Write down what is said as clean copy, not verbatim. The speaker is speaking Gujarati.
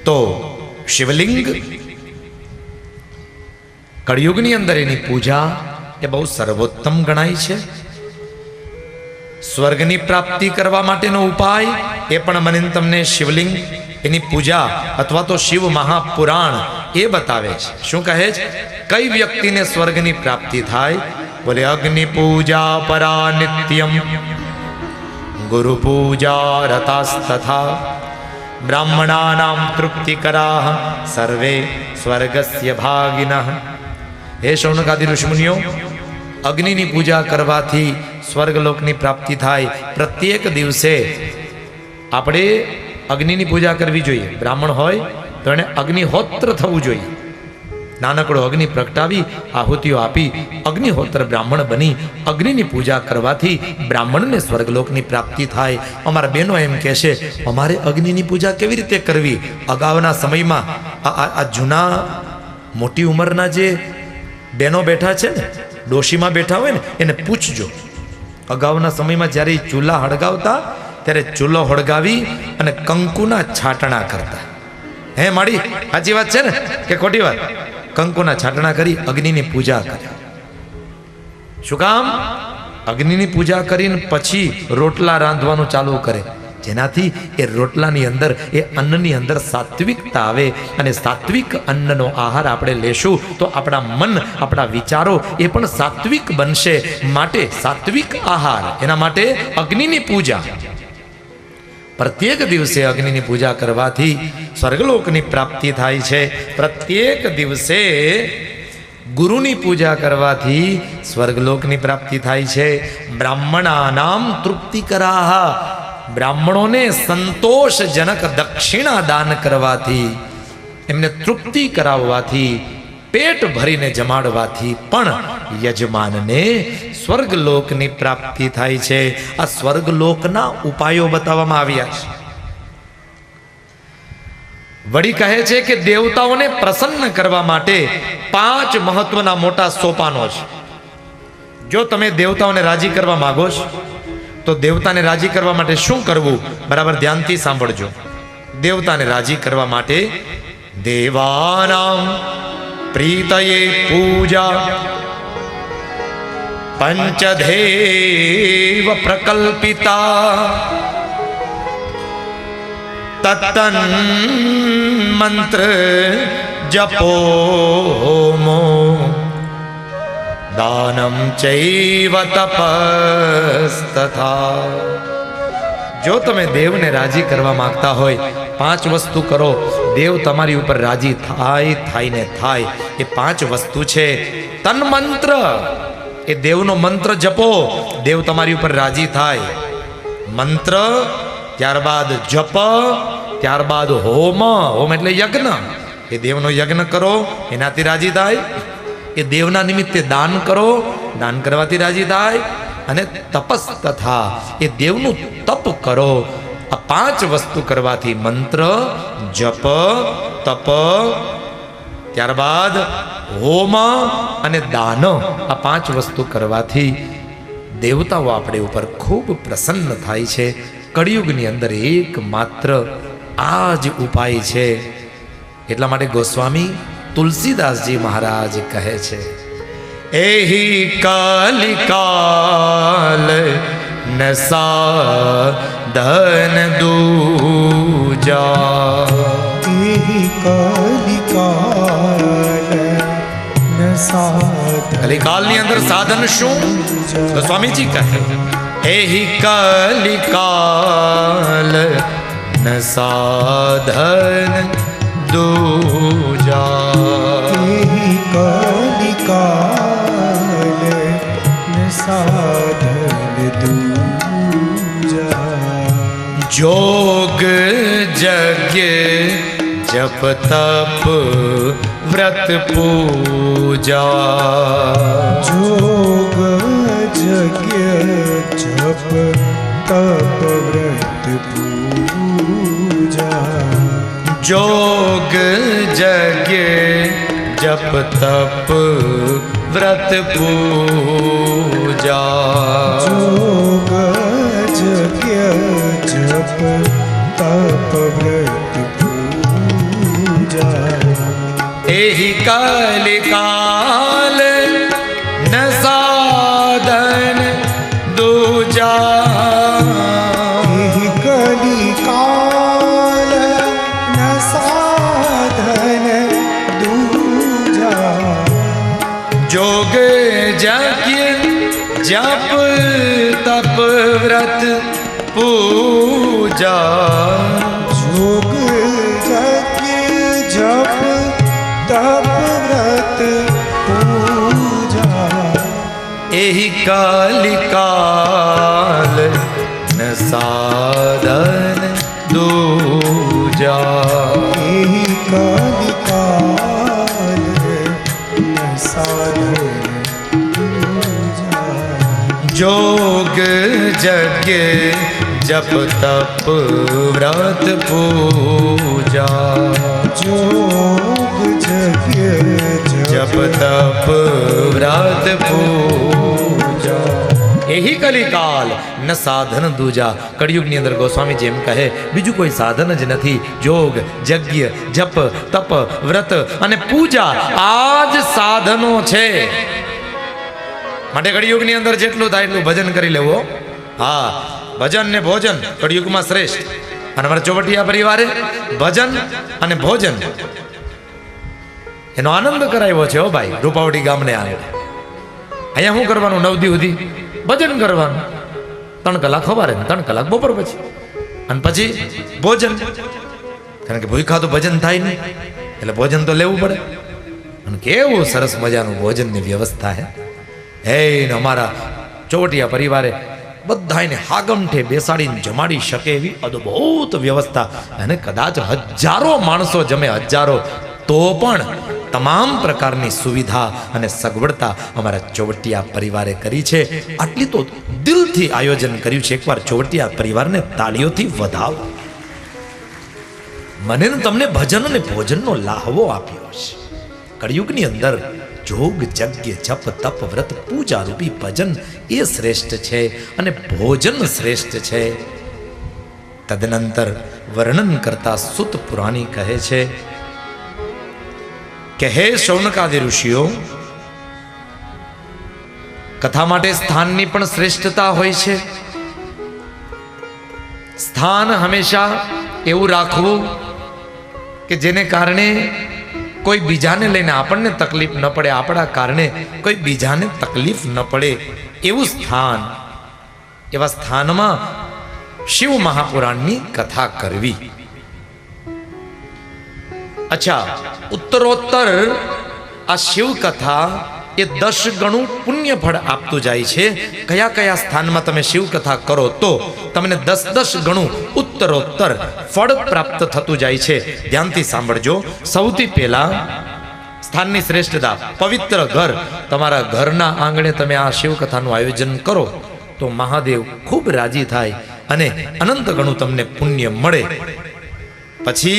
તો શિવલિંગ કળિયુગની અંદર એની પૂજા એ બહુ સર્વોત્તમ ગણાય છે. સ્વર્ગની પ્રાપ્તિ કરવા માટેનો ઉપાય એ પણ મને તમને શિવલિંગ એની પૂજા અથવા તો શિવ મહાપુરાણ એ બતાવે છે. શું કહે છે? કઈ વ્યક્તિને સ્વર્ગની પ્રાપ્તિ થાય? બોલે અગ્નિ પૂજા પરા નિત્યમ, ગુરુ પૂજા રતાસ્તથા, બ્રાહ્મણાનામ તૃપ્તિકરાઃ સર્વે સ્વર્ગસ્ય ભાગિનઃ. હે શૌનકાદિ ઋષિમુનિઓ, અગ્નિની પૂજા કરવાથી સ્વર્ગલોકની પ્રાપ્તિ થાય. પ્રત્યેક દિવસે આપણે અગ્નિની પૂજા કરવી જોઈએ. બ્રાહ્મણ હોય તો એને અગ્નિહોત્ર થવું જોઈએ. નાનકડો અગ્નિ પ્રગટાવી આહુતિઓ આપી અગ્નિહોત્ર બ્રાહ્મણ બની અગ્નિની પૂજા કરવાથી બ્રાહ્મણને સ્વર્ગલોકની પ્રાપ્તિ થાય. અમારા બહેનો એમ કહે છે, અમારે અગ્નિની પૂજા કેવી રીતે કરવી? અગાઉના સમયમાં આ જૂના મોટી ઉંમરના જે બહેનો બેઠા છે ને, ડોશીમાં બેઠા હોય ને, એને પૂછજો. અગાઉના સમયમાં જ્યારે ચૂલા હળગાવતા ત્યારે ચૂલો હળગાવી અને કંકુના છાટણા કરતા. હે માડી, સાચી વાત છે ને કે ખોટી વાત? કંકુના છાટણા કરી અગ્નિની પૂજા કરે. શું કામ? અગ્નિની પૂજા કરીને પછી રોટલા રાંધવાનું ચાલુ કરે, જેનાથી એ રોટલાની અંદર, એ અન્નની અંદર સાત્વિકતા આવે. અને સાત્વિક અન્નનો આહાર આપણે લેશું તો આપણા મન, આપણા વિચારો એ પણ સાત્વિક બનશે. માટે સાત્વિક આહાર, એના માટે અગ્નિની પૂજા. પ્રત્યેક દિવસે અગ્નિની પૂજા કરવાથી સ્વર્ગલોકની પ્રાપ્તિ થાય છે. પ્રત્યેક દિવસે ગુરુની પૂજા કરવાથી સ્વર્ગલોકની પ્રાપ્તિ થાય છે. બ્રાહ્મણાનામ તૃપ્તિકરાઃ, બ્રાહ્મણોને સંતોષજનક દક્ષિણા દાન કરવાથી, એમને તૃપ્તિ કરાવવાથી, પેટ ભરીને જમાડવાથી પણ યજમાનને સ્વર્ગલોકની પ્રાપ્તિ થાય છે. આ સ્વર્ગલોકના ઉપાયો બતાવવામાં આવ્યા છે. વળી કહે છે કે દેવતાઓને પ્રસન્ન કરવા માટે 5 મહત્વના મોટા સોપાનો છે. જો તમે દેવતાઓને રાજી કરવા માંગો છો તો દેવતાને રાજી કરવા માટે શું કરવું? બરાબર ધ્યાનથી સાંભળજો. દેવતાને રાજી કરવા માટે દેવાનામ પ્રીતયે પૂજા પંચધેવ પ્રકલ્પિતા તત્તન મંત્ર જપોમો દાનમ ચૈવ તપસ્તથા. જો તમે દેવને રાજી કરવા માંગતા હોય, 5 વસ્તુ કરો, દેવ તમારી ઉપર રાજી થાય ને થાય. એ 5 વસ્તુ છે. તન મંત્ર, એ દેવનો મંત્ર જપો, દેવ તમારી ઉપર રાજી થાય. મંત્ર, ત્યારબાદ જપ, ત્યારબાદ હોમ. હોમ એટલે યજ્ઞ. એ દેવનો યજ્ઞ કરો, એનાથી રાજી થાય. એ દેવના નિમિત્તે દાન કરો, દાન કરવાથી રાજી થાય. અને તપસ તથા, એ દેવનું તપ કરો. આ 5 વસ્તુ કરવાથી, મંત્ર, જપ, તપ, ત્યારબાદ હોમ અને દાન, આ 5 વસ્તુ કરવાથી દેવતાઓ આપણે ઉપર ખૂબ પ્રસન્ન થાય છે. કળિયુગની અંદર એકમાત્ર આ જ ઉપાય છે. એટલા માટે ગોસ્વામી તુલસીદાસજી મહારાજ કહે છે, એહી કાલિકાલ ન સાધન દૂજા. એહી કાલિકાલ ન સાધન. કલિકાલની અંદર સાધન શું? તો સ્વામીજી કહે, એહી કલિકાલ ન સાધન દૂજા. એહી કાલિકાલ ન સાધન દૂજા. જોગ જગ્ય જપ તપ વ્રત પૂજા. જોગ જગ્ય જપ તપ વ્રત પૂજા. જોગ જગ્ય જપ તપ વ્રત પૂજા. જોગ જગ્ય જપ તપ વ્રત પૂજા. એહી કલિકાલ ન સાધન દૂજા એહી કલિકાલ ન સાધન દૂજા જોગ જગ્ય જપ તપ વ્રત પૂજા જોગ જગ્ય જપ તપ વ્રત પૂજા એહી કલિકાલ ન સાધન દૂજા એહી કલિકાલ ન સાધન દૂજા જોગ જગ્ય જપ તપ વ્રત પૂજા જોગ જગ્ય જપ તપ વ્રત પૂજા એહી કલિકાલ ન સાધન દૂજા. કળિયુગની અંદર ગોસ્વામીજી એમ કહે બીજું કોઈ સાધન જ નથી. જોગ યજ્ઞ જપ તપ વ્રત અને પૂજા આ જ સાધનો છે. માટે કળિયુગની અંદર જેટલું થાય એટલું ભજન કરી લેવું. હા, ભજન ને ભોજન કળિયુગમાં શ્રેષ્ઠ. અને અમારા ચોવટિયા પરિવારે ભજન અને ભોજન એનો આનંદ કરાવ્યો છે. હો ભાઈ, રૂપાવટી ગામને આગળ અહીંયા શું કરવાનું? 9 દી સુધી ભજન કરવાનું. 3 કલાક સવારે 3 કલાક બપોર પછી, અને પછી ભોજન. કારણ કે ભૂખા તો ભજન થાય નહીં, એટલે ભોજન તો લેવું પડે. અને કેવું સરસ મજાનું ભોજનની વ્યવસ્થા હે અમારા ચોવટિયા પરિવારે બધાને હાગમઠે બેસાડીને જમાડી શકે એવી અદ્ભુત વ્યવસ્થા. અને કદાચ હજારો માણસો જમે, હજારો, તો પણ તમામ પ્રકારની સુવિધા અને સગવડતા અમારા ચોવટિયા પરિવારે કરી છે. આટલી તો દિલથી આયોજન કર્યું છે. એકવાર ચોવટિયા પરિવારને તાળીઓથી વધાવો. મને ને તમને ભજન અને ભોજનનો લાહવો આપ્યો છે. કળિયુગની અંદર જોગ યજ્ઞ જપ તપ વ્રત પૂજા રૂપી ભજન એ શ્રેષ્ઠ છે અને ભોજન શ્રેષ્ઠ છે. તદનંતર વર્ણન કરતા સુત પુરાણી કહે છે કે હે શૌનકાદિ ઋષિઓ, કથા માટે સ્થાનની પણ શ્રેષ્ઠતા હોય છે. સ્થાન હંમેશા એવું રાખવું કે જેને કારણે કોઈ બીજાને લઈને આપણને તકલીફ ન પડે, આપણા કારણે કોઈ બીજાને તકલીફ ન પડે એવું સ્થાન. એવા સ્થાનમાં શિવ મહાપુરાણની કથા કરવી. અચ્છા, ઉત્તરોત્તર આ શિવ કથા એ 10 ગણું પુણ્ય ફળ આપતું જાય છે. કયા કયા સ્થાનમાં તમે શિવ કથા કરો તો તમને 10 ગણું ઉત્તરોત્તર ફળ પ્રાપ્ત થતું જાય છે. ધ્યાનથી સાંભળજો. સૌથી પહેલા સ્થાનની શ્રેષ્ઠતા, પવિત્ર ઘર. તમારા ઘરના આંગણે તમે આ શિવ કથાનું આયોજન કરો તો મહાદેવ ખૂબ રાજી થાય અને અનંત ગણું તમને પુણ્ય મળે. પછી